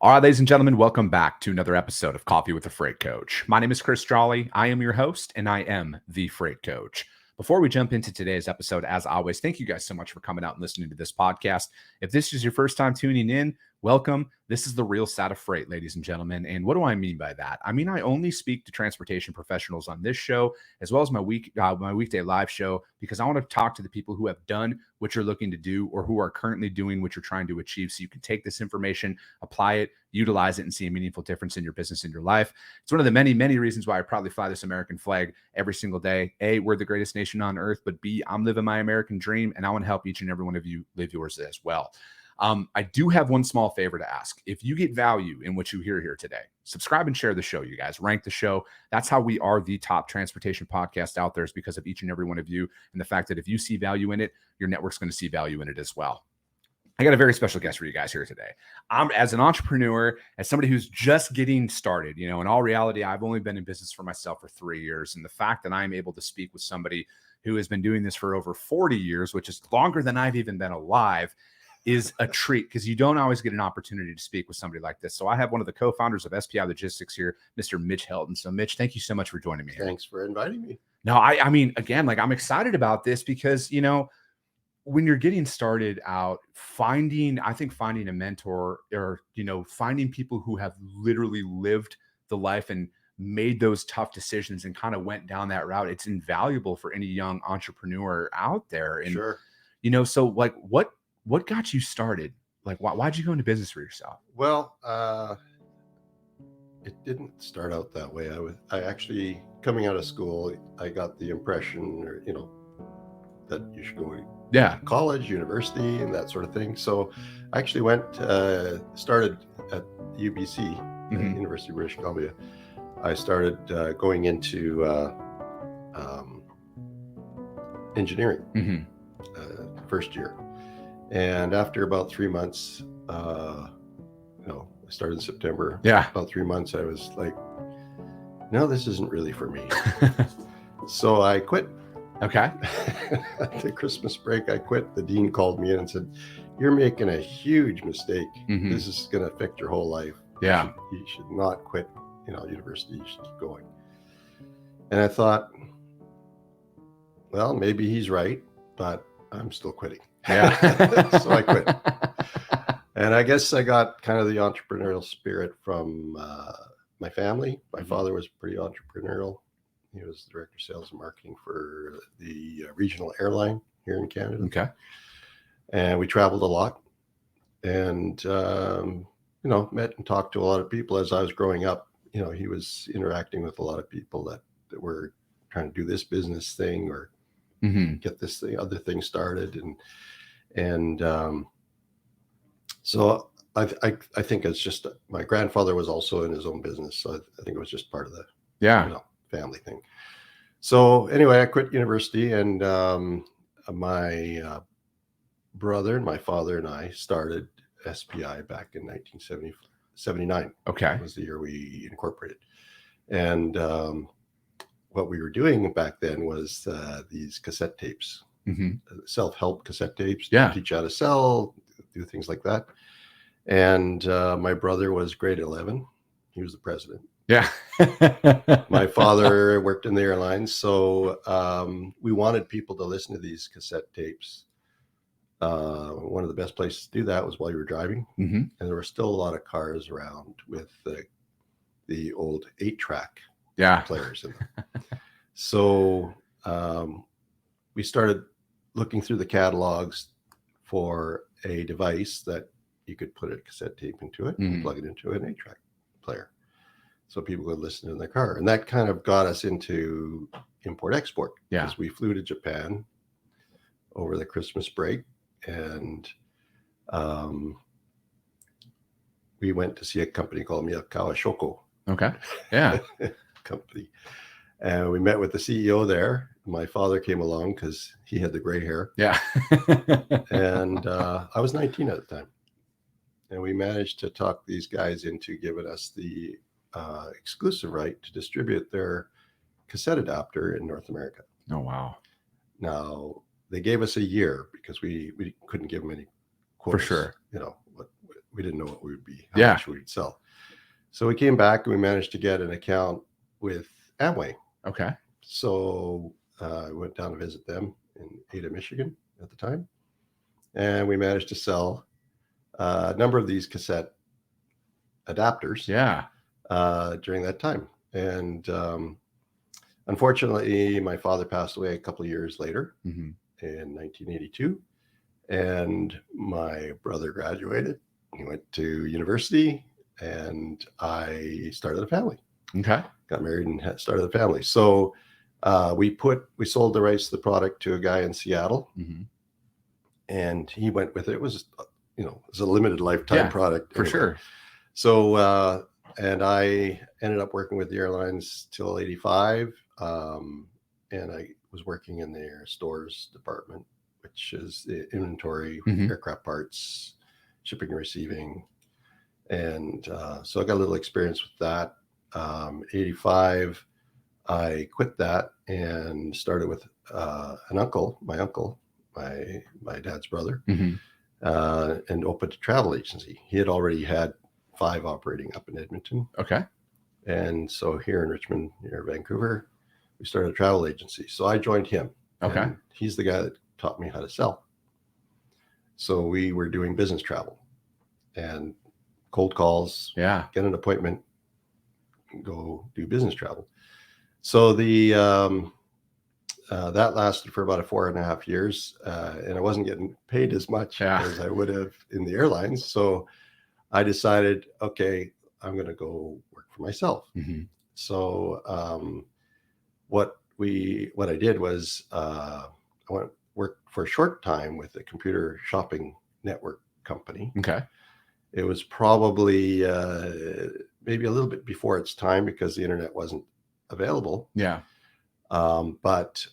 All right, ladies and gentlemen, welcome back to another episode of Coffee with the Freight Coach. My name is Chris Jolly. I am your host, and I am the Freight Coach. Before we jump into today's episode, as always, thank you guys so much for coming out and listening to this podcast. If this is your first time tuning in, welcome. This is the real side of freight, ladies and gentlemen. And what do I mean by that? I mean, I only speak to transportation professionals on this show, as well as my weekday live show, because I want to talk to the people who have done what you're looking to do or who are currently doing what you're trying to achieve. So you can take this information, apply it, utilize it, and see a meaningful difference in your business and your life. It's one of the many, many reasons why I proudly fly this American flag every single day. A, we're the greatest nation on earth, but B, I'm living my American dream, and I want to help each and every one of you live yours as well. I do have one small favor to ask. If you get value in what you hear here today, subscribe and share the show, you guys. Rank the show. That's how we are the top transportation podcast out there, is because of each and every one of you, and the fact that if you see value in it, your network's going to see value in it as well. I got a very special guest for you guys here today. As an entrepreneur, as somebody who's just getting started, in all reality, I've only been in business for myself for 3 years. And the fact that I'm able to speak with somebody who has been doing this for over 40 years, which is longer than I've even been alive, is a treat, because you don't always get an opportunity to speak with somebody like this. So I have one of the co-founders of SPI Logistics here, Mr. Mitch Helton. So Mitch, thank you so much for joining me. Thanks for inviting me. No, I mean, again, I'm excited about this because, when you're getting started out, finding a mentor, or, finding people who have literally lived the life and made those tough decisions and kind of went down that route, it's invaluable for any young entrepreneur out there. And, Sure. So what got you started? Why'd you go into business for yourself? Well, it didn't start out that way. I actually, coming out of school, I got the impression, that you should go to college, university, and that sort of thing. So I actually started at UBC, University of British Columbia. I started going into engineering first year. And after about 3 months, I started in September. Yeah. About 3 months, I was like, no, this isn't really for me. So I quit. Okay. At the Christmas break, I quit. The dean called me in and said, you're making a huge mistake. This is going to affect your whole life. Yeah. You should not quit, university. You should keep going. And I thought, well, maybe he's right, but I'm still quitting. Yeah. So I quit. And I guess I got kind of the entrepreneurial spirit from my family. My father was pretty entrepreneurial. He was the director of sales and marketing for the regional airline here in Canada. Okay. And we traveled a lot and, met and talked to a lot of people as I was growing up. He was interacting with a lot of people that were trying to do this business thing or get this other thing started. And so I think it's just, my grandfather was also in his own business. So I think it was just part of the family thing. So anyway, I quit university, and my brother and my father and I started SPI back in 1979. Okay. That was the year we incorporated. And what we were doing back then was these cassette tapes, self-help cassette tapes, teach you how to sell, do things like that. And my brother was grade 11. He was the president. Yeah. My father worked in the airlines. So we wanted people to listen to these cassette tapes. One of the best places to do that was while you were driving. And there were still a lot of cars around with the old 8-track players in them. So we started looking through the catalogs for a device that you could put a cassette tape into it and plug it into an 8-track player, so people could listen in their car. And that kind of got us into import-export. Yeah. Because we flew to Japan over the Christmas break, and we went to see a company called Miyakawa Shoko. Okay. Yeah. Company. And we met with the CEO there. My father came along because he had the gray hair. Yeah. And I was 19 at the time. And we managed to talk these guys into giving us the exclusive right to distribute their cassette adapter in North America. Oh, wow. Now, they gave us a year because we couldn't give them any quotas. For sure. we didn't know what we would be, how Yeah. much we would sell. So we came back and we managed to get an account with Amway. Okay. So I went down to visit them in Ada, Michigan at the time. And we managed to sell a number of these cassette adapters Yeah. During that time. And unfortunately, my father passed away a couple of years later in 1982. And my brother graduated. He went to university, and I started a family. Okay. Got married and started a family. So we sold the rights to the product to a guy in Seattle, and he went with it. It was, it was a limited lifetime product for sure. So and I ended up working with the airlines till 85, and I was working in their stores department, which is the inventory, aircraft parts, shipping and receiving. And so I got a little experience with that. 85, I quit that and started with my uncle, my dad's brother, and opened a travel agency. He had already had 5 operating up in Edmonton. Okay. And so here in Richmond, near Vancouver, we started a travel agency. So I joined him. Okay. And he's the guy that taught me how to sell. So we were doing business travel and cold calls, get an appointment, go do business travel. So the that lasted for about 4.5 years, and I wasn't getting paid as much as I would have in the airlines. So I decided, okay, I'm going to go work for myself. So what I did was I went work for a short time with a computer shopping network company. Okay. It was probably maybe a little bit before its time because the internet wasn't available. Yeah. But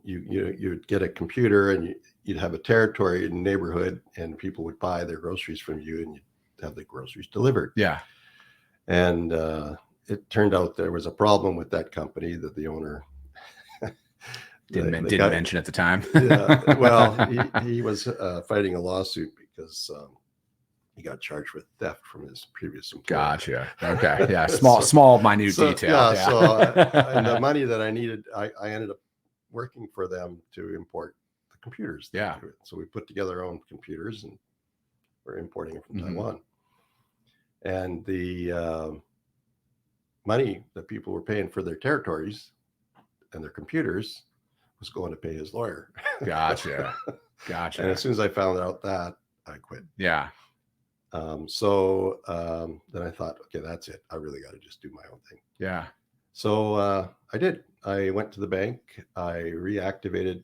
you'd get a computer and you'd have a territory in the neighborhood, and people would buy their groceries from you, and you'd have the groceries delivered. Yeah. And it turned out there was a problem with that company that the owner didn't mention at the time. Well, he was fighting a lawsuit because he got charged with theft from his previous employer. Gotcha. Okay. Yeah. Small, minute detail. So and the money that I needed, I ended up working for them to import the computers. Yeah. So we put together our own computers and we're importing it from Taiwan. And the money that people were paying for their territories and their computers was going to pay his lawyer. Gotcha. And as soon as I found out that, I quit. Yeah. So then I thought, okay, that's it. I really got to just do my own thing. Yeah. So I did. I went to the bank. I reactivated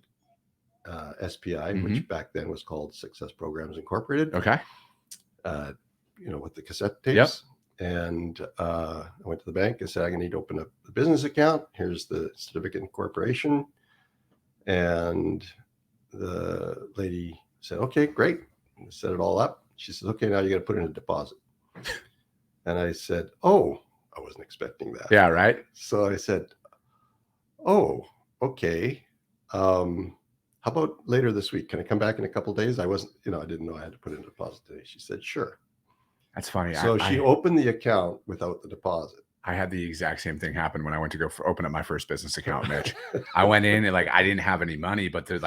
SPI, which back then was called Success Programs Incorporated. Okay. With the cassette tapes. And I went to the bank and said, I need to open up the business account. Here's the certificate of incorporation. And the lady said, okay, great. And set it all up. She said, okay, now you got to put in a deposit. And I said, oh, I wasn't expecting that. Yeah, right. So I said, oh, okay. How about later this week? Can I come back in a couple of days? I wasn't, I didn't know I had to put in a deposit today. She said, sure. That's funny. So she opened the account without the deposit. I had the exact same thing happen when I went to go open up my first business account, Mitch. I went in and I didn't have any money, but they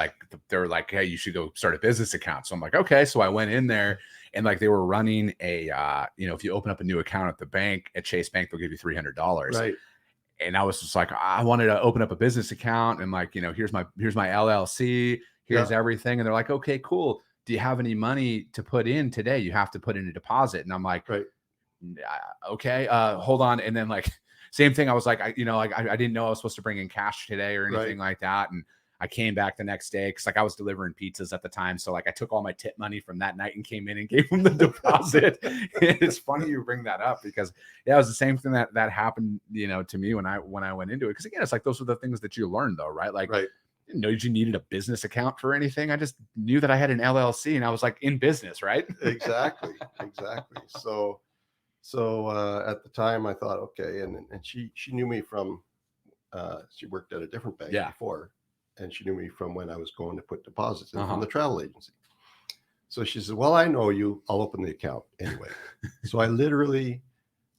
were like, hey, you should go start a business account. So I'm like, okay. So I went in there and they were running a, if you open up a new account at the bank at Chase Bank, they'll give you $300. Right. And I was just like, I wanted to open up a business account and here's my LLC, here's everything. And they're like, okay, cool. Do you have any money to put in today? You have to put in a deposit. And I'm like, right. Okay, hold on. And then same thing. I was like, I didn't know I was supposed to bring in cash today or anything like that. And I came back the next day because I was delivering pizzas at the time. So I took all my tip money from that night and came in and gave them the deposit. It's funny you bring that up because it was the same thing that happened, to me when I went into it. Because again, it's those are the things that you learn though, right? Right. I didn't know you needed a business account for anything. I just knew that I had an LLC and I was in business, right? Exactly. So at the time I thought, okay. And she knew me from, she worked at a different bank before. and she knew me from when I was going to put deposits in from Uh-huh. the travel agency. So she said, well, I know you. I'll open the account anyway. So I literally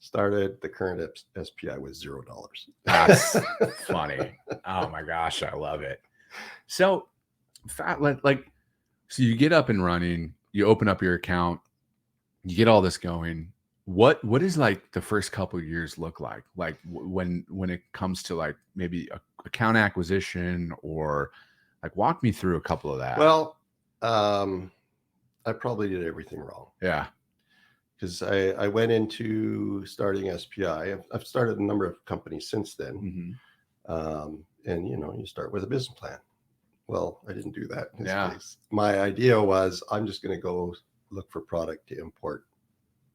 started the current SPI with $0. That's funny. Oh my gosh, I love it. So, so you get up and running, you open up your account, you get all this going. What is like the first couple of years look like? Like when it comes to like maybe account acquisition, or like walk me through a couple of that. Well, I probably did everything wrong. Yeah. Because I went into starting SPI. I've started a number of companies since then. And, you start with a business plan. Well, I didn't do that in this case. My idea was I'm just going to go look for product to import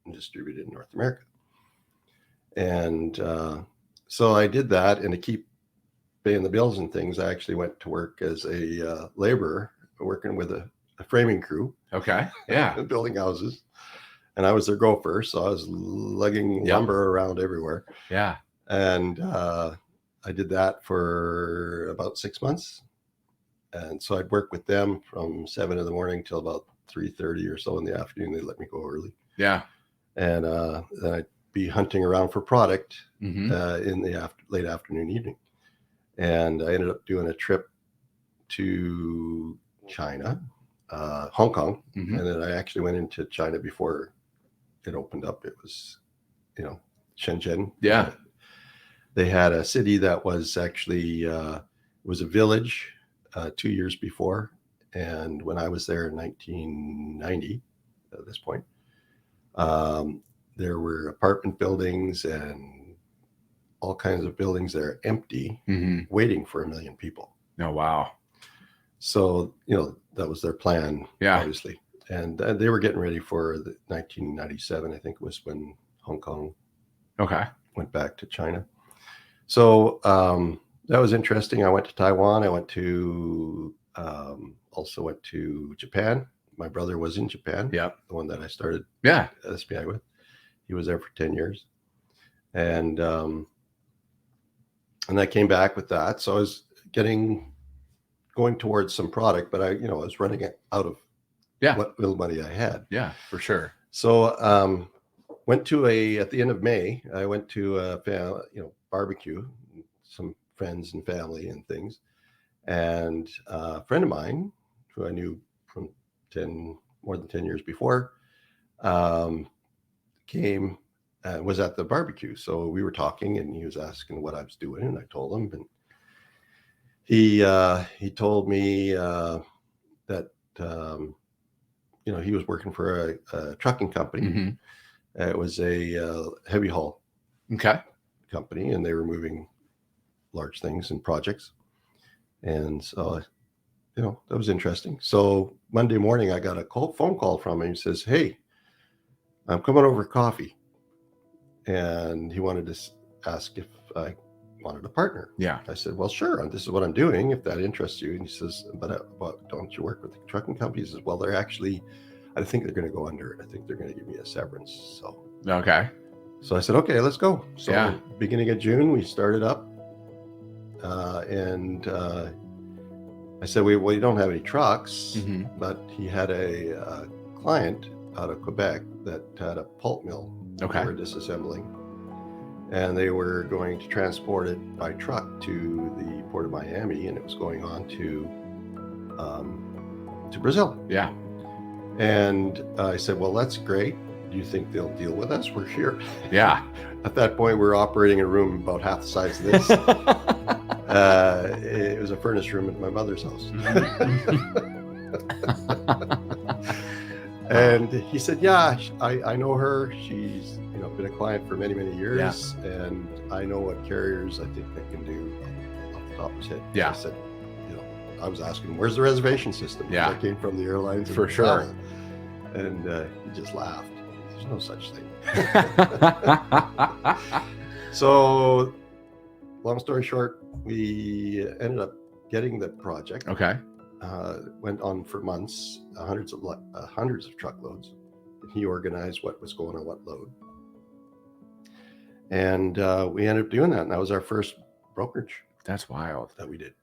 and distribute it in North America. And so I did that. And to keep paying the bills and things, I actually went to work as a laborer, working with a framing crew. Okay. Yeah. Building houses. And I was their gopher, so I was lugging lumber around everywhere. Yeah. And I did that for about 6 months. And so I'd work with them from 7 in the morning till about 3:30 or so in the afternoon. They let me go early. Yeah. And then I'd be hunting around for product in the late afternoon, evening. And I ended up doing a trip to China, Hong Kong. And then I actually went into China before it opened up. It was, Shenzhen. Yeah. They had a city that was actually, was a village 2 years before. And when I was there in 1990, at this point, there were apartment buildings and all kinds of buildings there empty, waiting for 1 million people. Oh, wow. So, that was their plan, obviously. And they were getting ready for the 1997, I think, was when Hong Kong went back to China. So that was interesting. I went to Taiwan. I went to also went to Japan. My brother was in Japan. Yeah, the one that I started SPI with. He was there for 10 years, and I came back with that. So I was going towards some product, but I was running out of what little money I had. Yeah, for sure. So went to at the end of May, I went to a barbecue, some friends and family and things. And a friend of mine who I knew from more than 10 years before came and was at the barbecue. So we were talking and he was asking what I was doing, and I told him, and he told me that he was working for a trucking company. It was a heavy haul company, and they were moving large things and projects. And so, that was interesting. So Monday morning, I got a phone call from him. He says, "Hey, I'm coming over for coffee." And he wanted to ask if I wanted a partner. Yeah. I said, "Well, sure. This is what I'm doing, if that interests you." And he says, but don't you work with the trucking companies?" He says, "Well, they're actually, I think they're going to go under. I think they're going to give me a severance." So, So I said, "Okay, let's go." So beginning of June, we started up. And I said, "We don't have any trucks," but he had a client out of Quebec that had a pulp mill. They were disassembling, and they were going to transport it by truck to the port of Miami, and it was going on to Brazil. Yeah. And I said, "Well, that's great. Do you think they'll deal with us? We're here." Yeah. At that point, we were operating in a room about half the size of this. It was a furnished room at my mother's house. And he said, "Yeah, I know her. She's been a client for many, many years, and I know what carriers I think they can do off the top of his head." Yeah. I said, I was asking, "Where's the reservation system?" Yeah. I came from the airlines. For sure. And he just laughed. "There's no such thing." So, long story short, we ended up getting the project. Went on for months, hundreds of truckloads. And he organized what was going on what load. And we ended up doing that. And that was our first brokerage. That's wild. That we did.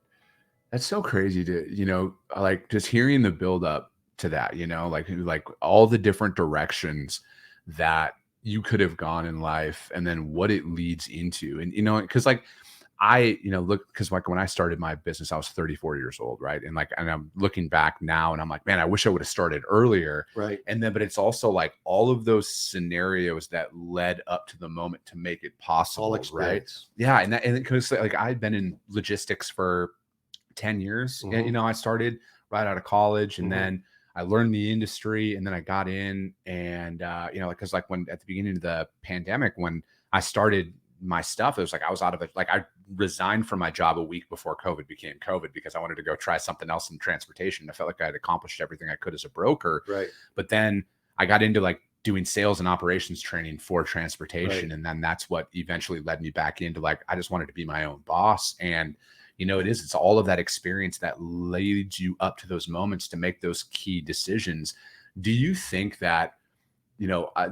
That's so crazy to, like just hearing the build up to that, like all the different directions that you could have gone in life and then what it leads into. And, because like look, because like when I started my business, I was 34 years old, right? And I'm looking back now and I'm like, man, I wish I would have started earlier. Right. And then, but it's also like all of those scenarios that led up to the moment to make it possible, All right? experience. Yeah. And because like I'd been in logistics for 10 years. And, Mhm. I started right out of college and Mhm. then I learned the industry and then I got in and, because like when at the beginning of the pandemic, when I started my stuff, it was like I was out of it. Like I resigned from my job a week before COVID became COVID because I wanted to go try something else in transportation. I felt like I had accomplished everything I could as a broker. Right. But then I got into like doing sales and operations training for transportation. Right. And then that's what eventually led me back into like, I just wanted to be my own boss. And it's all of that experience that leads you up to those moments to make those key decisions. Do you think that,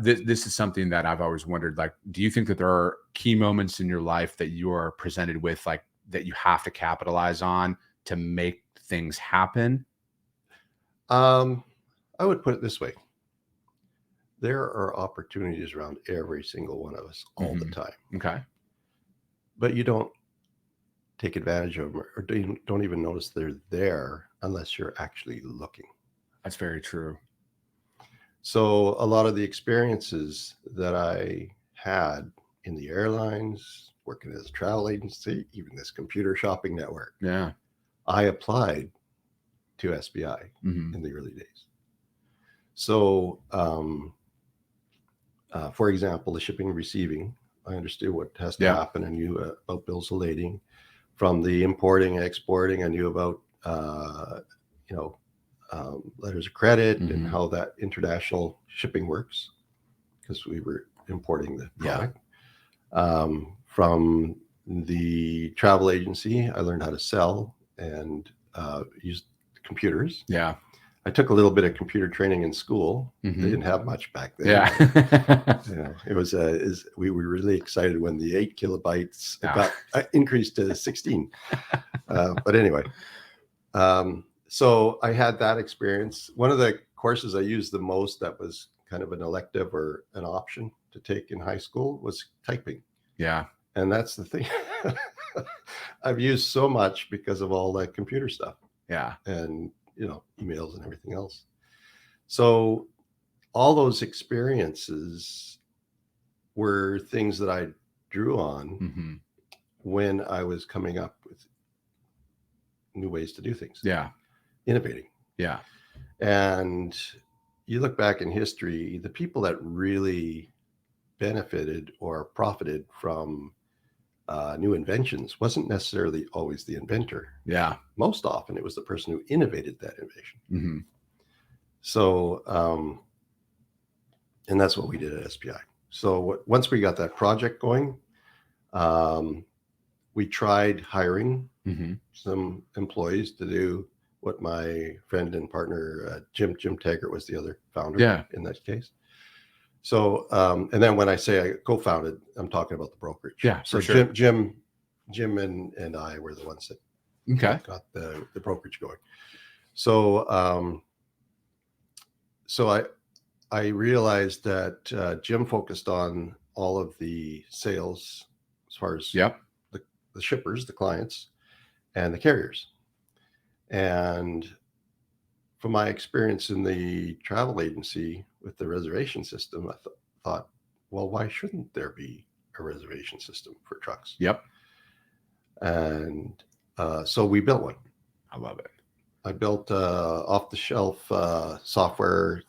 this is something that I've always wondered, like, do you think that there are key moments in your life that you are presented with, like, that you have to capitalize on to make things happen? I would put it this way. There are opportunities around every single one of us all the time, Okay. but you don't take advantage of them or don't even notice they're there unless you're actually looking. That's very true. So a lot of the experiences that I had in the airlines, working as a travel agency, even this computer shopping network, Yeah. I applied to SPI in the early days. So, for example, the shipping and receiving, I understood what has to happen. I knew about bills of lading. From the importing and exporting, I knew about, letters of credit and how that international shipping works because we were importing the product. From the travel agency, I learned how to sell and use computers. Yeah. I took a little bit of computer training in school. They didn't have much back then. Yeah. It was we were really excited when the 8 kilobytes got increased to 16. But anyway, so I had that experience. One of the courses I used the most that was kind of an elective or an option to take in high school was typing. Yeah. And that's the thing. I've used so much because of all that computer stuff. Yeah. And, emails and everything else. So all those experiences were things that I drew on when I was coming up with new ways to do things. Yeah. Innovating. Yeah. And you look back in history, the people that really benefited or profited from new inventions wasn't necessarily always the inventor. Yeah. Most often it was the person who innovated that innovation. So, and that's what we did at SPI. So once we got that project going, we tried hiring some employees to do what my friend and partner, Jim Taggart was the other founder in that case. So, and then when I say I co-founded, I'm talking about the brokerage. Yeah, so for sure. Jim and I were the ones that got the brokerage going. So, so I realized that Jim focused on all of the sales as far as the shippers, the clients, and the carriers. And from my experience in the travel agency with the reservation system, I thought, well, why shouldn't there be a reservation system for trucks? Yep. And so we built one. I love it. I built off-the-shelf software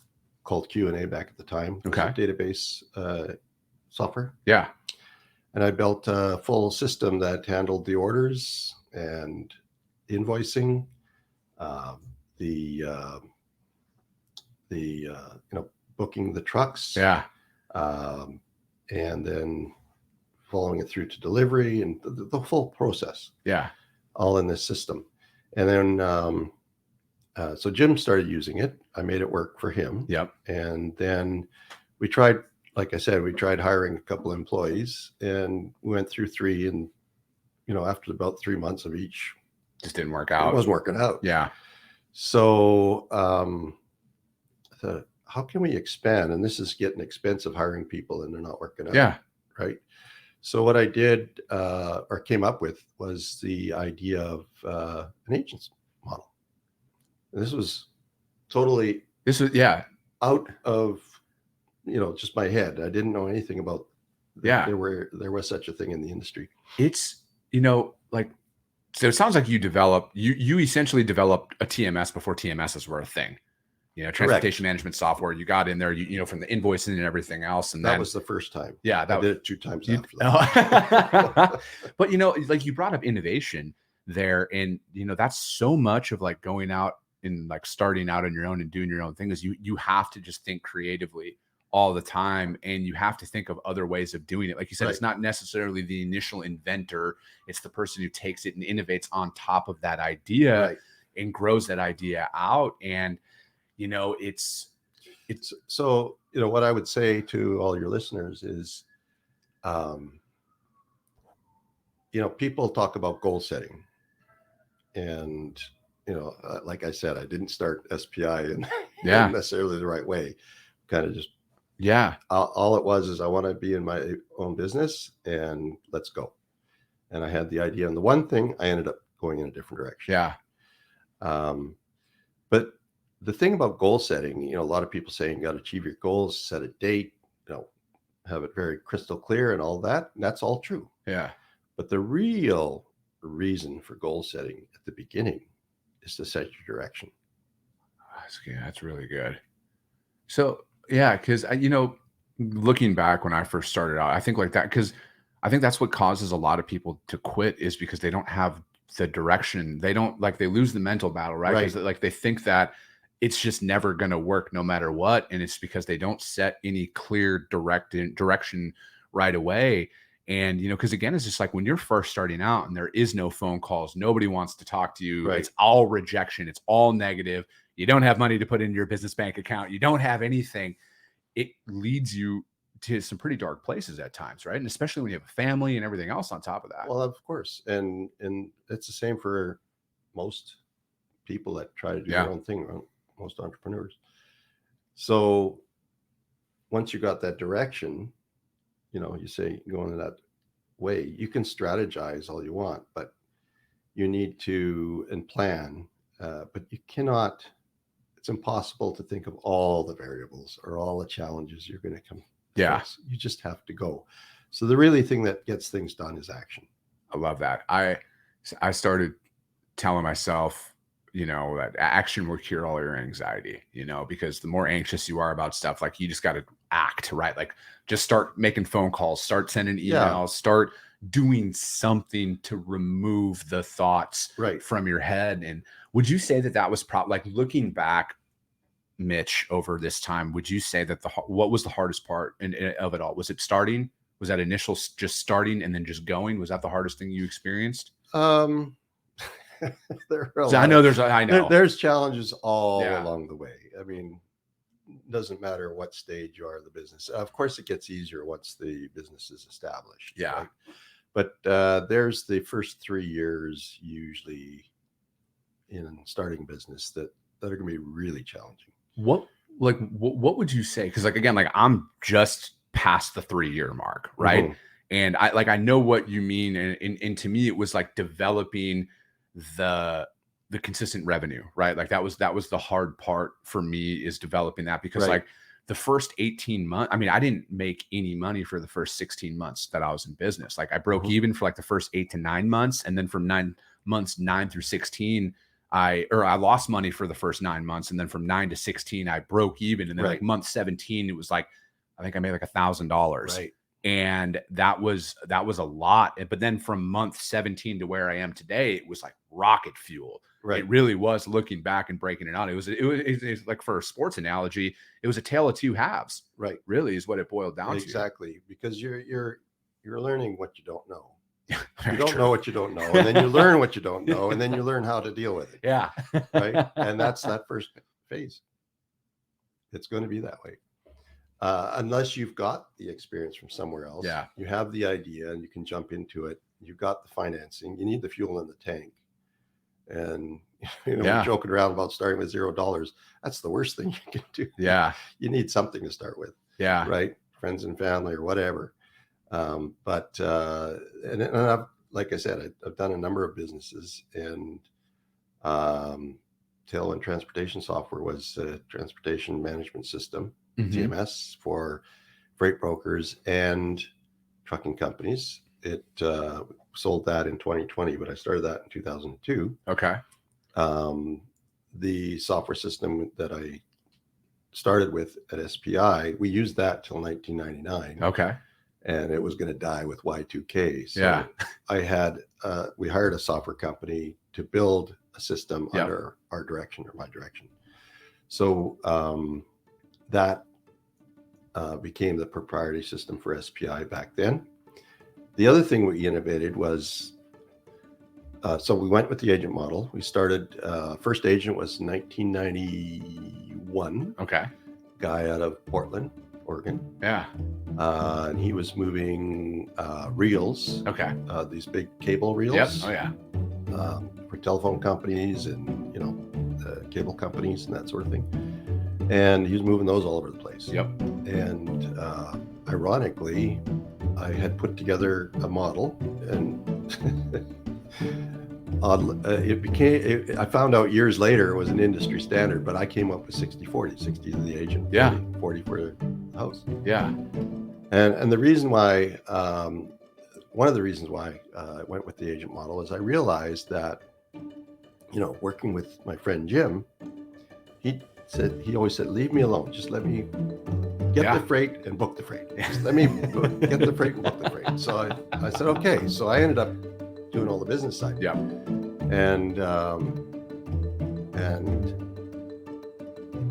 called Q&A back at the time. Okay. Database software. Yeah. And I built a full system that handled the orders and invoicing, booking the trucks. Yeah. And then following it through to delivery and the full process. Yeah. All in this system. And then, so Jim started using it. I made it work for him. Yep. And then we tried, like I said, we tried hiring a couple of employees and we went through 3. And, after about 3 months of each Just didn't work It out. wasn't working out. Yeah. So I thought, how can we expand? And this is getting expensive, hiring people, and they're not working out. Yeah. Right. So what I did or came up with was the idea of an agency model. And this was totally out of just my head. I didn't know anything about there was such a thing in the industry. It's like, so it sounds like you essentially developed a TMS before TMSs were a thing. Transportation management software. You got in there, from the invoicing and everything else. And that was the first time. Yeah. I did it 2 times after that. But, like you brought up innovation there, and, that's so much of like going out and like starting out on your own and doing your own thing is you have to just think creatively all the time. And you have to think of other ways of doing it. Like you said, It's not necessarily the initial inventor. It's the person who takes it and innovates on top of that idea and grows that idea out. And, it's so, what I would say to all your listeners is, people talk about goal setting, and, like I said, I didn't start SPI in necessarily the right way. Kind of just, all it was is I want to be in my own business and let's go. And I had the idea. And the one thing I ended up going in a different direction. Yeah. But the thing about goal setting, a lot of people saying you got to achieve your goals, set a date, have it very crystal clear and all that. And that's all true. Yeah. But the real reason for goal setting at the beginning is to set your direction. That's really good. So, yeah, because, looking back when I first started out, I think like that, because I think that's what causes a lot of people to quit is because they don't have the direction. They don't they lose the mental battle, right? Because like they think that it's just never going to work no matter what. And it's because they don't set any clear direction right away. And, because again, it's just like when you're first starting out and there is no phone calls, nobody wants to talk to you. It's all rejection. It's all negative. You don't have money to put in your business bank account. You don't have anything. It leads you to some pretty dark places at times, right? And especially when you have a family and everything else on top of that. Well, of course. And it's the same for most people that try to do their own thing, most entrepreneurs. So once you got that direction, you say going in that way, you can strategize all you want, but you need to plan, but you cannot, it's impossible to think of all the variables or all the challenges you're going to come. Face. You just have to go. So the really thing that gets things done is action. I love that. I started telling myself, that action will cure all your anxiety, because the more anxious you are about stuff, like you just got to act, right? Like just start making phone calls, start sending emails, start doing something to remove the thoughts from your head. And would you say that was like looking back, Mitch, over this time, would you say that what was the hardest part of it all? Was it starting? Was that initial just starting and then just going? Was that the hardest thing you experienced? I know there's challenges all along the way. I mean, it doesn't matter what stage you are in the business. Of course, it gets easier once the business is established. Yeah. Right? But there's the first 3 years usually in starting business that are going to be really challenging. What would you say? Because again, I'm just past the 3-year mark, right? Mm-hmm. And I know what you mean. And to me, it was like developing the consistent revenue, right? Like that was the hard part for me, is developing that, because the first 18 months, I mean, I didn't make any money for the first 16 months that I was in business. Like I broke even for the first 8 to 9 months. And then from 9 through 16, I lost money for the first 9 months. And then from 9 to 16, I broke even. And then month 17, it was I think I made $1,000. Right. And that was a lot. But then from month 17 to where I am today, it was like rocket fuel. Right. It really was, looking back and breaking it out. It was like, for a sports analogy, it was a tale of two halves. Right. Really is what it boiled down to. Exactly. Because you're learning what you don't know. You don't know what you don't know. And then you learn what you don't know. And then you learn how to deal with it. Yeah. Right. And that's that first phase. It's going to be that way. Unless you've got the experience from somewhere else. Yeah. You have the idea and you can jump into it. You've got the financing. You need the fuel in the tank. And Yeah. we're joking around about starting with $0. That's the worst thing you can do. Yeah. You need something to start with, Yeah. right? Friends and family or whatever. But I've, like I said, I've done a number of businesses, and Tailwind Transportation Software was a transportation management system, TMS, for freight brokers and trucking companies. It sold that in 2020, but I started that in 2002. Okay. The software system that I started with at SPI, we used that till 1999. Okay. And it was going to die with Y2K. So Yeah. we hired a software company to build a system Yep. under our direction, or my direction. So that became the proprietary system for SPI back then. The other thing we innovated was, so we went with the agent model. We started, first agent was 1991. Okay. Guy out of Portland, Oregon. Yeah. And he was moving reels. Okay. These big cable reels. Yep. Oh yeah. For telephone companies and cable companies and that sort of thing. And he was moving those all over the place. Yep. And ironically, I had put together a model, and I found out years later it was an industry standard, but I came up with 60-40, 60 to the agent, Yeah. 40 for the house. Yeah. And the reason why, one of the reasons why I went with the agent model is I realized that, working with my friend Jim, he always said, leave me alone. Just let me get the freight and book the freight. Just let me get the freight and book the freight. So I said, okay. So I ended up doing all the business side. Yeah. And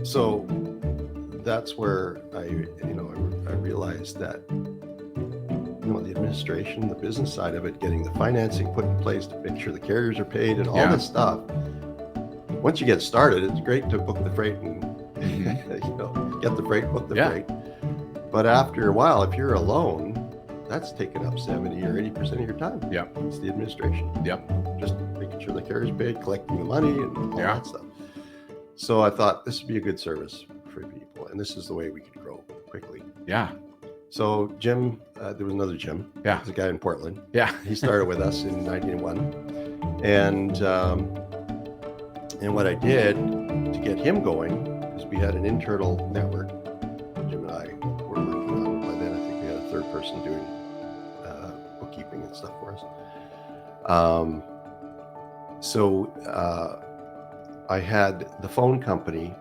so that's where I realized that, the administration, the business side of it, getting the financing put in place to make sure the carriers are paid and all this stuff. Once you get started, it's great to book the freight and get the freight, book the freight. But after a while, if you're alone, that's taking up 70 or 80% of your time. Yeah. It's the administration. Yep. Just making sure the carrier's paid, collecting the money and all that stuff. So I thought this would be a good service for people, and this is the way we could grow quickly. Yeah. So Jim, there was another Jim. Yeah. There's a guy in Portland. Yeah. He started with us in 1991. And what I did to get him going, because we had an internal network, Jim and I were working on. By then, I think we had a third person doing bookkeeping and stuff for us. So I had the phone company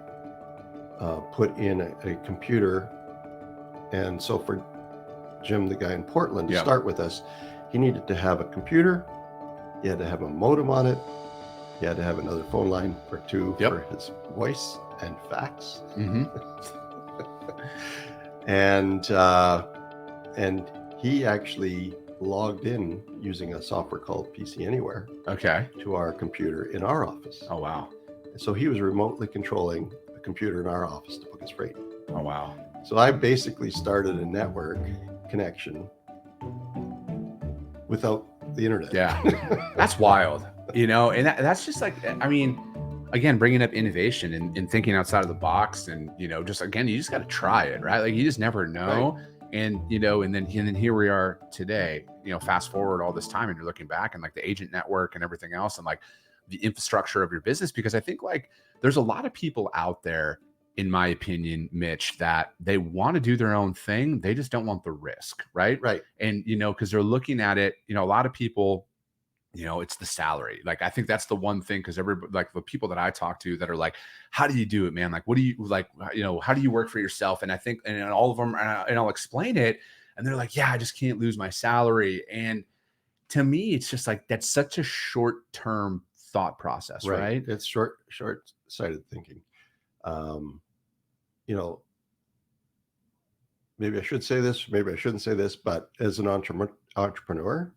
put in a computer. And so for Jim, the guy in Portland, to start with us, he needed to have a computer. He had to have a modem on it. He had to have another phone line or two for his voice and fax. And he actually logged in using a software called PC Anywhere. Okay. To our computer in our office. Oh wow. So he was remotely controlling a computer in our office to book his freight. Oh wow. So I basically started a network connection without the internet. Yeah. That's wild. And that's just like, again, bringing up innovation and thinking outside of the box, and, just, again, you just got to try it, right? Like, you just never know. Right. And, and then here we are today, fast forward all this time, and you're looking back, and like the agent network and everything else, and like the infrastructure of your business, because I think like there's a lot of people out there, in my opinion, Mitch, that they want to do their own thing. They just don't want the risk. Right. Right. And, because they're looking at it, a lot of people, it's the salary. Like, I think that's the one thing, because everybody, like the people that I talk to that are like, how do you do it, man? Like, what do you like, how do you work for yourself? And I think, and all of them, and I'll explain it. And they're like, yeah, I just can't lose my salary. And to me, it's just like, that's such a short-term thought process, right? It's short-sighted thinking. Maybe I should say this, maybe I shouldn't say this, but as an entrepreneur,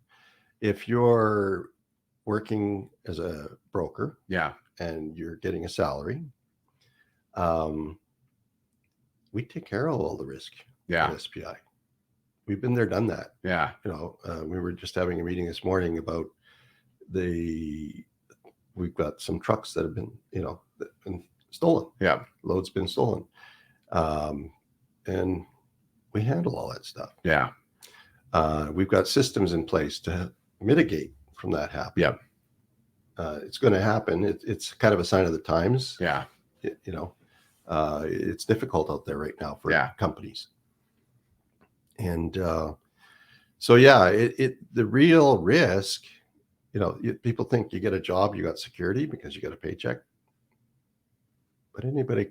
if you're working as a broker, and you're getting a salary, we take care of all the risk at SPI. We've been there, done that. Yeah. We were just having a meeting this morning about we've got some trucks that have been, been stolen. Yeah. Loads been stolen. And we handle all that stuff. Yeah. We've got systems in place to mitigate from that happening. Yeah. It's going to happen. It's kind of a sign of the times. Yeah. It's difficult out there right now for companies. And so, the real risk, people think you get a job, you got security because you got a paycheck. But anybody,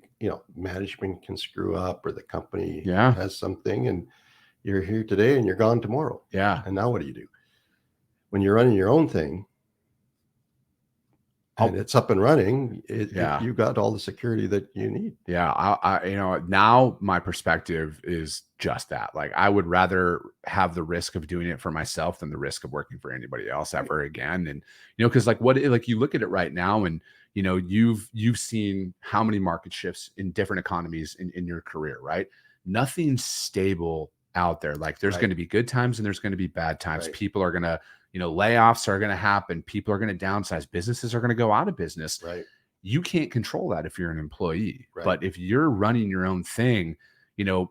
management can screw up, or the company has something, and you're here today and you're gone tomorrow. Yeah. And now what do you do? When you're running your own thing and it's up and running, you got all the security that you need. Yeah. I now my perspective is just that. Like, I would rather have the risk of doing it for myself than the risk of working for anybody else ever again. And, because you look at it right now, and, you've seen how many market shifts in different economies in your career, right? Nothing's stable out there. Like, there's going to be good times and there's going to be bad times. Right. People are going to, layoffs are going to happen. People are going to downsize. Businesses are going to go out of business. Right. You can't control that if you're an employee. Right. But if you're running your own thing, and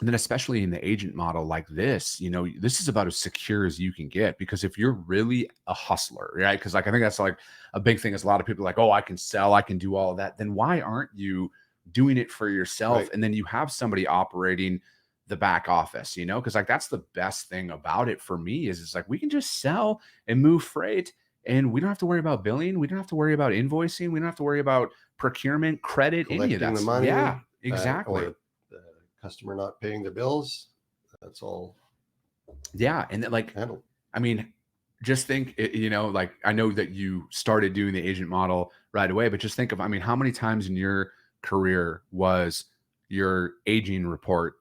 then especially in the agent model like this, this is about as secure as you can get, because if you're really a hustler, right? Because I think that's like a big thing is a lot of people are like, oh, I can sell, I can do all of that. Then why aren't you doing it for yourself? Right. And then you have somebody operating the back office, because that's the best thing about it for me is it's like, we can just sell and move freight, and we don't have to worry about billing. We don't have to worry about invoicing. We don't have to worry about procurement, credit, any of that. The money, yeah, exactly. Or the customer not paying their bills. That's all. Yeah. And then, handled. I mean, just think, I know that you started doing the agent model right away, but just think of, how many times in your career was your aging report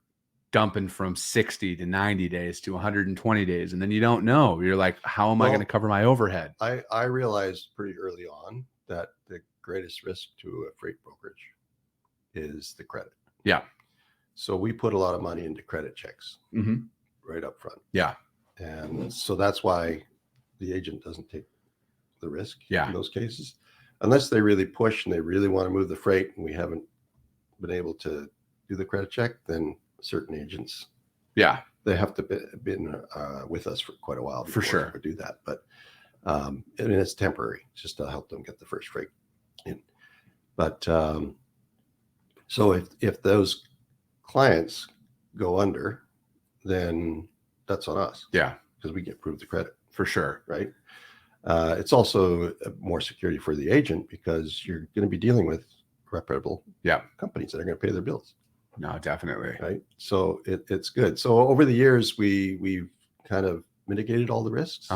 dumping from 60 to 90 days to 120 days. And then you don't know, you're like, how am I going to cover my overhead? I realized pretty early on that the greatest risk to a freight brokerage is the credit. Yeah. So we put a lot of money into credit checks right up front. Yeah. And so that's why the agent doesn't take the risk in those cases, unless they really push and they really want to move the freight and we haven't been able to do the credit check, then certain agents, they have to been with us for quite a while for sure to do that. But it's temporary, just to help them get the first freight in. But so if those clients go under, then that's on us. Yeah, because we get approved the credit for sure. Right. It's also more security for the agent because you're going to be dealing with reputable companies that are going to pay their bills. No, definitely. Right. So it's good. So over the years, we've kind of mitigated all the risks.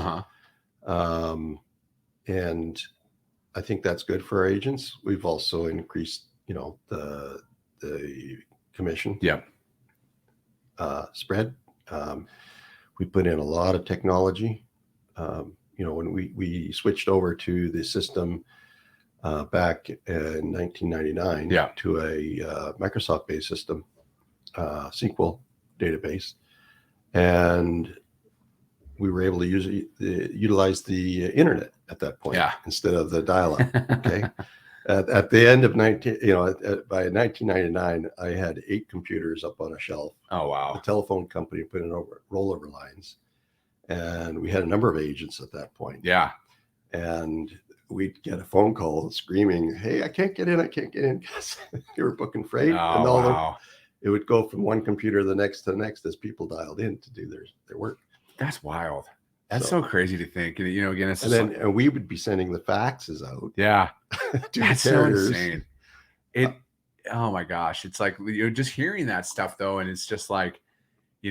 And I think that's good for our agents. We've also increased, the commission spread. We put in a lot of technology. When we switched over to the system back in 1999 to a Microsoft-based system, SQL database, and we were able to utilize the internet at that point instead of the dial-up. Okay, at the end of by 1999, I had 8 computers up on a shelf. Oh wow! The telephone company put in rollover lines, and we had a number of agents at that point. Yeah, and we'd get a phone call screaming, "Hey, I can't get in because they were booking freight." And it would go from one computer to the next as people dialed in to do their work. That's wild. That's so crazy to think. And again, it's and we would be sending the faxes out. Yeah, to that's so insane. Oh my gosh, it's like just hearing that stuff though, and it's just like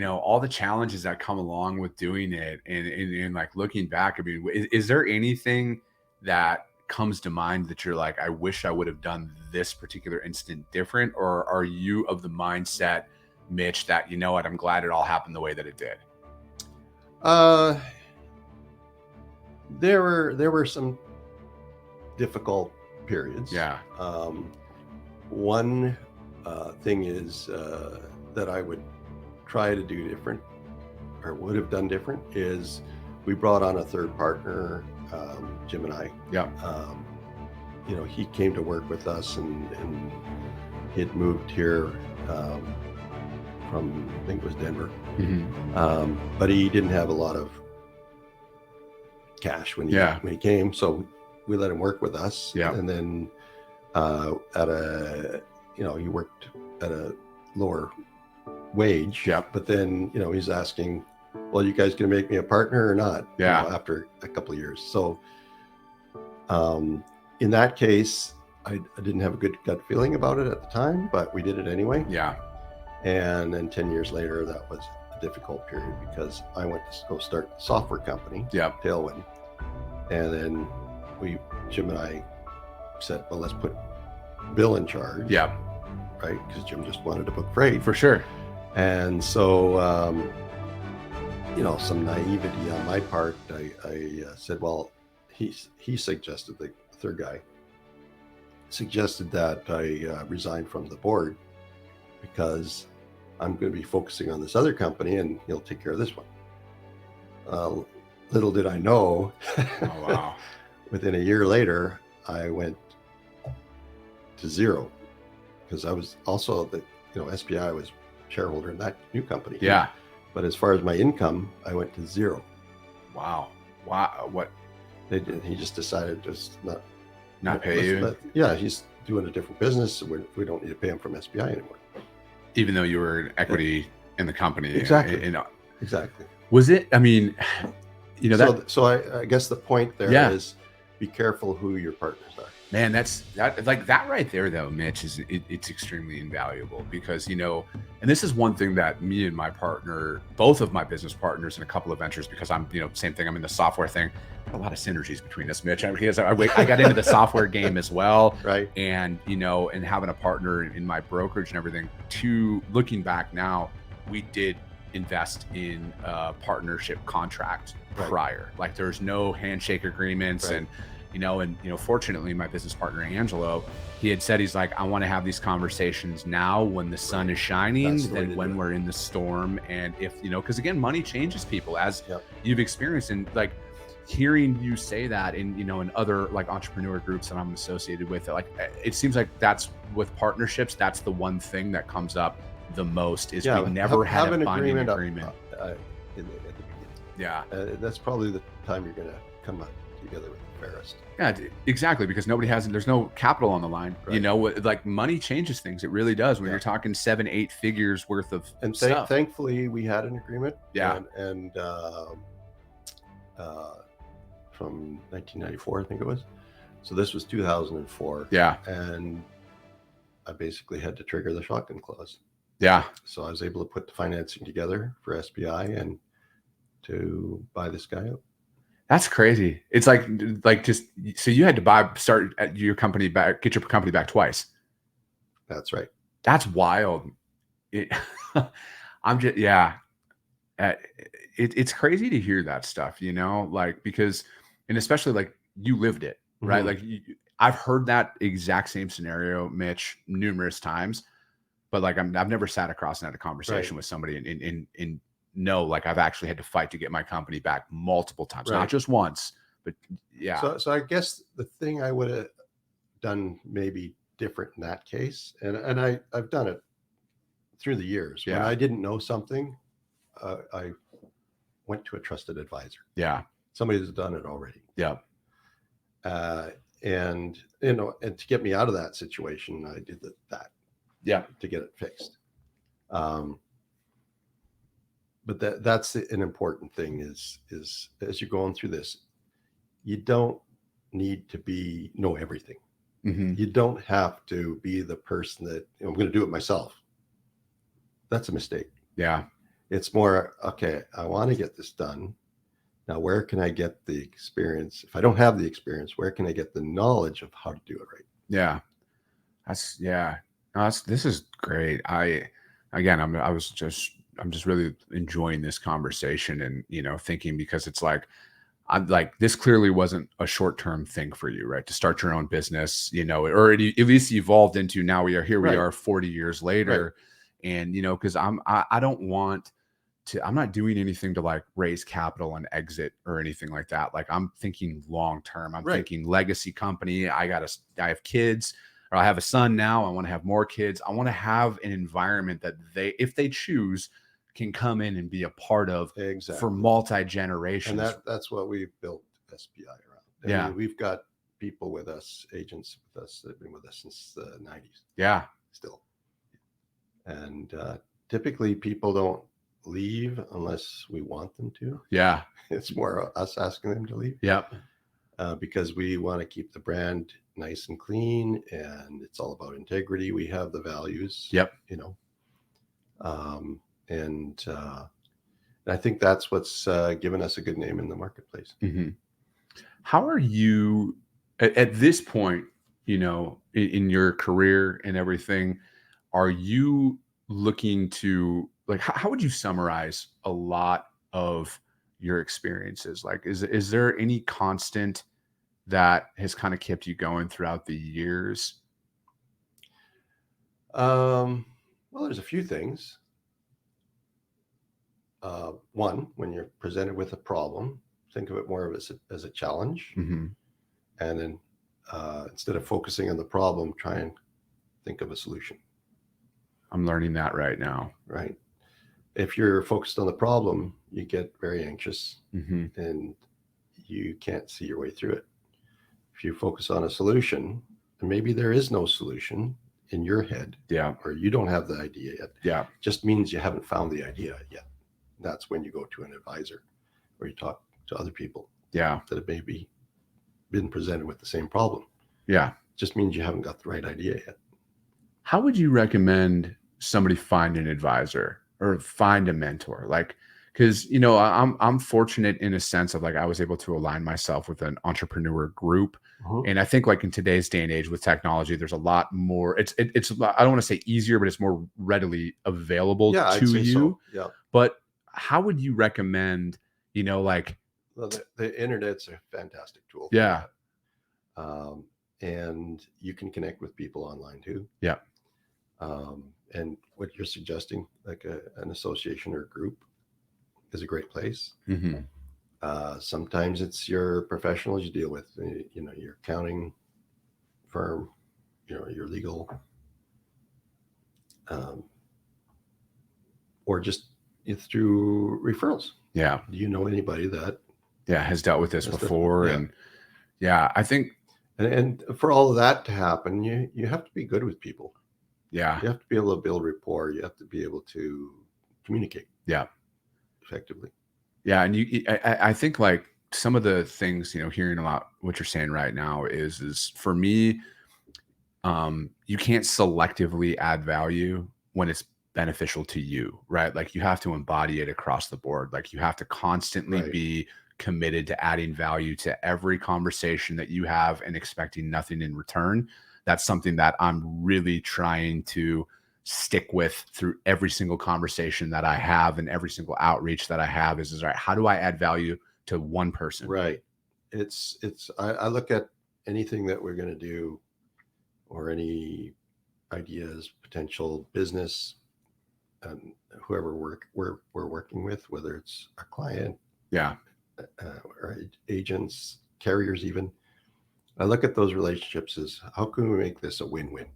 all the challenges that come along with doing it, and like looking back. I mean, is there anything that comes to mind that you're like, I wish I would have done this particular instant different? Or are you of the mindset, Mitch, that what, I'm glad it all happened the way that it did? There were some difficult periods. Yeah. One thing is that I would try to do different, or would have done different, is we brought on a third partner Jim and I. Yeah. He came to work with us, and he had moved here from, I think it was Denver. But he didn't have a lot of cash when he came, so we let him work with us. Yeah. And then he worked at a lower wage. Yeah. But then he's asking, well, you guys gonna make me a partner or not? Yeah. After a couple of years. So in that case, I didn't have a good gut feeling about it at the time, but we did it anyway. Yeah. And then 10 years later, that was a difficult period because I went to go start a software company, Tailwind. And then Jim and I said, well, let's put Bill in charge. Yeah. Right? Because Jim just wanted to book freight. For sure. And so, some naivety on my part, I said, well, he suggested, the third guy suggested that I resign from the board because I'm going to be focusing on this other company and he'll take care of this one. Little did I know, oh, wow. within a year later, I went to zero because I was also SPI was shareholder in that new company. Yeah. But as far as my income, I went to zero. Wow. What? He just decided just not pay you? He's doing a different business. So we don't need to pay him from SPI anymore. Even though you were an equity in the company. Exactly. Exactly. Was it, I mean, So I guess the point there is be careful who your partners are. Man, that right there though, Mitch, it's extremely invaluable because, and this is one thing that me and my partner, both of my business partners in a couple of ventures, because I'm, same thing, I'm in the software thing, a lot of synergies between us, Mitch. I got into the software game as well. Right. And, and having a partner in my brokerage and everything, looking back now, we did invest in a partnership contract prior. Like there's no handshake agreements. Right. And fortunately, my business partner, Angelo, he had said, he's like, I want to have these conversations now when the sun is shining than when we're in the storm. And if, because again, money changes people, as you've experienced. And like hearing you say that in other like entrepreneur groups that I'm associated with, like, it seems like that's with partnerships, that's the one thing that comes up the most is we never had a binding agreement. At the beginning. Yeah. That's probably the time you're going to come up together with the fairest. Yeah, exactly. Because there's no capital on the line. Right. Like money changes things. It really does. When you're talking 7-8 figures worth of stuff. Thankfully, we had an agreement. Yeah. And from 1994, I think it was. So this was 2004. Yeah. And I basically had to trigger the shotgun clause. Yeah. So I was able to put the financing together for SPI and to buy this guy out. That's crazy. It's like just, so you had to start at your company back, get your company back twice. That's right. That's wild. It's crazy to hear that stuff, because, and especially like you lived it, right? Mm-hmm. Like I've heard that exact same scenario, Mitch, numerous times, but like I've never sat across and had a conversation with somebody and know, like I've actually had to fight to get my company back multiple times, not just once, but yeah. So I guess the thing I would have done maybe different in that case, and I've done it through the years. When I didn't know something, I went to a trusted advisor. Yeah. Somebody that's done it already. Yeah. And to get me out of that situation, I did that. Yeah. To get it fixed. But that's an important thing is as you're going through this, you don't need to know everything. Mm-hmm. You don't have to be the person that I'm going to do it myself. That's a mistake. Yeah. It's more, okay, I want to get this done. Now, where can I get the experience? If I don't have the experience, where can I get the knowledge of how to do it right? Yeah. This is great. I'm just really enjoying this conversation and, thinking, because it's like, I'm like, this clearly wasn't a short-term thing for you, right? To start your own business, or at least evolved into, now we are here, we are 40 years later. And, because I don't want I'm not doing anything to like raise capital and exit or anything like that. Like I'm thinking long term. I'm thinking legacy company. I have kids, or I have a son now. I want to have more kids. I want to have an environment that if they choose, can come in and be a part of for multi-generations. And that's what we've built SPI around. I mean, we've got people with us, agents with us that have been with us since the 90s. Yeah. Still. And typically people don't leave unless we want them to. Yeah. It's more us asking them to leave. Yep. Because we want to keep the brand nice and clean, and it's all about integrity. We have the values. Yep. You know. And I think that's what's given us a good name in the marketplace. Mm-hmm. How are you at this point, you know, in your career and everything? Are you looking to, like, how would you summarize a lot of your experiences? Like, is there any constant that has kind of kept you going throughout the years? Well, there's a few things. One, when you're presented with a problem, think of it more of as a challenge. Mm-hmm. And then instead of focusing on the problem, try and think of a solution. I'm learning that right now. Right. If you're focused on the problem, you get very anxious, mm-hmm. and you can't see your way through it. If you focus on a solution, and maybe there is no solution in your head, or you don't have the idea yet, just means you haven't found the idea yet. That's when you go to an advisor, or you talk to other people that have maybe been presented with the same problem. Just means you haven't got the right idea yet. How would you recommend somebody find an advisor or find a mentor? Like, because, you know, I'm fortunate in a sense of, like, I was able to align myself with an entrepreneur group. Mm-hmm. And I think, like, in today's day and age with technology, there's a lot more, it's I don't want to say easier, but it's more readily available to you. So. But how would you recommend, you know, like, well, the internet's a fantastic tool. And you can connect with people online too. And what you're suggesting, like an association or group, is a great place. Mm-hmm. Sometimes it's your professionals you deal with, you know, your accounting firm, you know, your legal, or just through referrals. Do you know anybody that has dealt with this before? And I think, and for all of that to happen, you have to be good with people. You have to be able to build rapport. You have to be able to communicate. Effectively. And I think, like, some of the things, you know, hearing a lot what you're saying right now is for me, you can't selectively add value when it's beneficial to you, right? Like, you have to embody it across the board. Like, you have to constantly be committed to adding value to every conversation that you have and expecting nothing in return. That's something that I'm really trying to stick with through every single conversation that I have, and every single outreach that I have is all right, how do I add value to one person? Right. I look at anything that we're going to do, or any ideas, potential business, and whoever we're working with, whether it's a client, or agents, carriers, even. I look at those relationships as, how can we make this a win-win?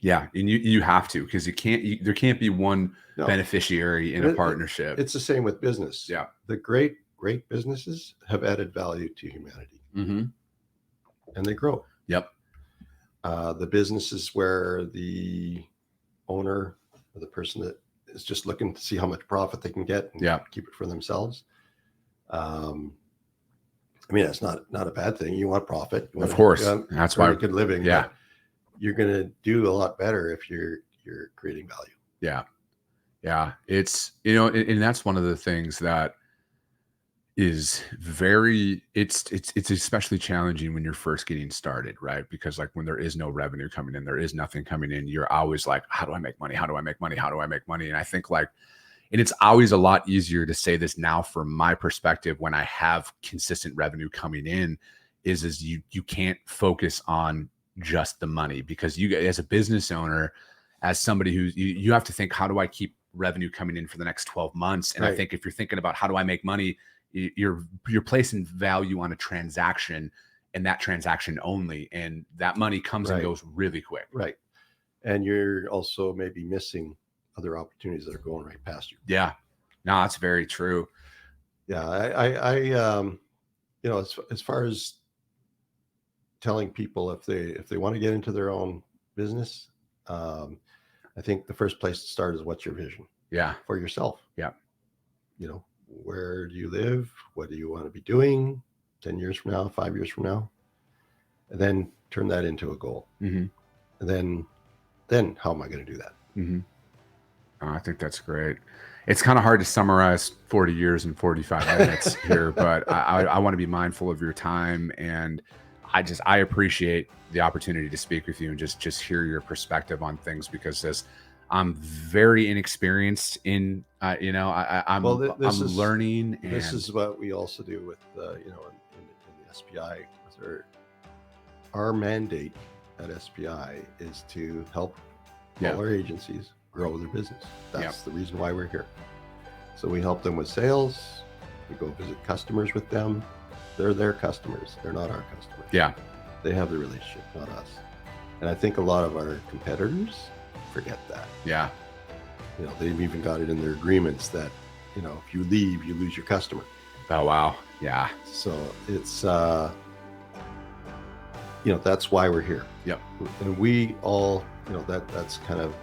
And you have to, because there can't be one beneficiary in a partnership. It's the same with business. The great businesses have added value to humanity, mm-hmm. and they grow. The businesses where the owner, or the person that is just looking to see how much profit they can get and keep it for themselves. I mean, that's not a bad thing. You want profit, of course. That's why a good living. You're going to do a lot better if you're creating value. It's, you know, and that's one of the things that is it's especially challenging when you're first getting started, right? Because, like, when there is no revenue coming in, there is nothing coming in, you're always like, how do I make money? How do I make money? How do I make money? And I think, like, and it's always a lot easier to say this now from my perspective when I have consistent revenue coming in, is you can't focus on just the money, because you, as a business owner, as somebody who you have to think, how do I keep revenue coming in for the next 12 months. And I Right. think if you're thinking about how do I make money, you're placing value on a transaction and that transaction only. And that money comes and Right. goes really quick. Right. And you're also maybe missing other opportunities that are going right past you. Yeah. No, that's very true. Yeah. I you know, as far as telling people if they want to get into their own business, I think the first place to start is what's your vision Yeah. for yourself. Yeah. You know, where do you live? What do you want to be doing 10 years from now, 5 years from now? And then turn that into a goal. Mm-hmm. And then how am I going to do that? Mm-hmm. Oh, I think that's great. It's kind of hard to summarize 40 years in 45 minutes here, but I want to be mindful of your time. And I appreciate the opportunity to speak with you and just hear your perspective on things, because I'm very inexperienced in, I'm learning. And this is what we also do with, in the SPI. Our mandate at SPI is to help all our agencies grow their business. That's the reason why we're here. So we help them with sales. We go visit customers with them. They're their customers. They're not our customers. Yeah. They have the relationship, not us. And I think a lot of our competitors forget that. Yeah. You know, they've even got it in their agreements that, you know, if you leave, you lose your customer. Oh, wow. Yeah. So it's, that's why we're here. Yep. And we all, that's kind of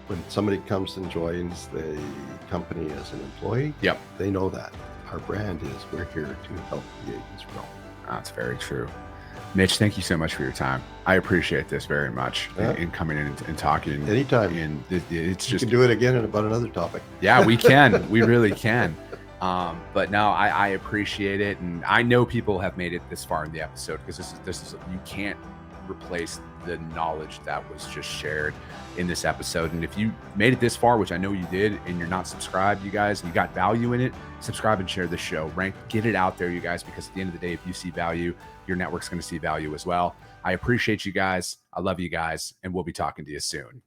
when somebody comes and joins the company as an employee, yep, they know that our brand is we're here to help the agents grow. That's very true. Mitch, thank you so much for your time. I appreciate this very much in coming in and talking. Anytime. And it's you just can do it again about another topic. Yeah, we can. We really can. But no, I appreciate it, and I know people have made it this far in the episode, because this is you can't replace the knowledge that was just shared in this episode. And if you made it this far, which I know you did, and you're not subscribed, you guys, and you got value in it, subscribe and share this show. Get it out there, you guys, because at the end of the day, if you see value, your network's going to see value as well. I appreciate you guys. I love you guys, and we'll be talking to you soon.